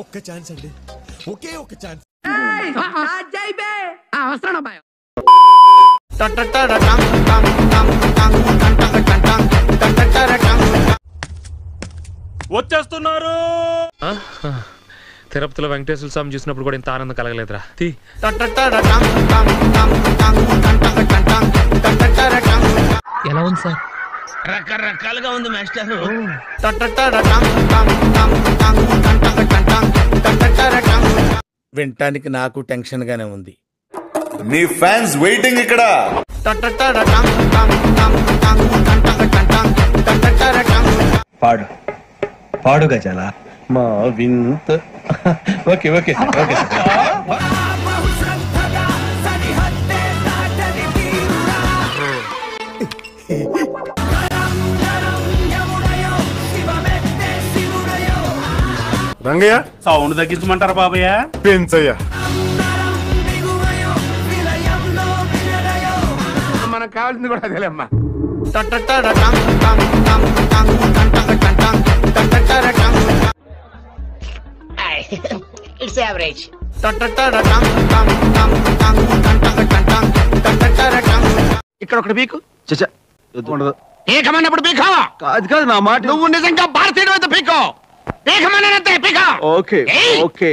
ఒక్క ఛాన్స్ అండి, ఒకే ఒక్క ఛాన్స్. వచ్చేస్తున్నారు. తిరుపతిలో వెంకటేశ్వర స్వామి చూసినప్పుడు కూడా ఇంత ఆనందం కలగలేదురా. ఎలా ఉంది సార్? రకరకాలుగా ఉంది మాస్టర్. వినటానికి నాకు టెన్షన్ గానే ఉంది. నీ ఫ్యాన్స్ వెయిటింగ్ ఇక్కడ. పాడు పాడు గజాల మా వింత. Okay okay okay. Rangaiah sound తగ్గించమంటారా బాబయ్య? పెంచయ్య. మనకు కావాల్సింది కూడా అదేలేమ్మా. It's average. ఇక్కడ ఒకటి పీకు. పీకమన్నప్పుడు పీకో. కాదు కాదు నా మాట. నువ్వు నిజంగా భారతీయుడు అయితే పీకో. పీకమన్నంతే పీకో. Okay okay.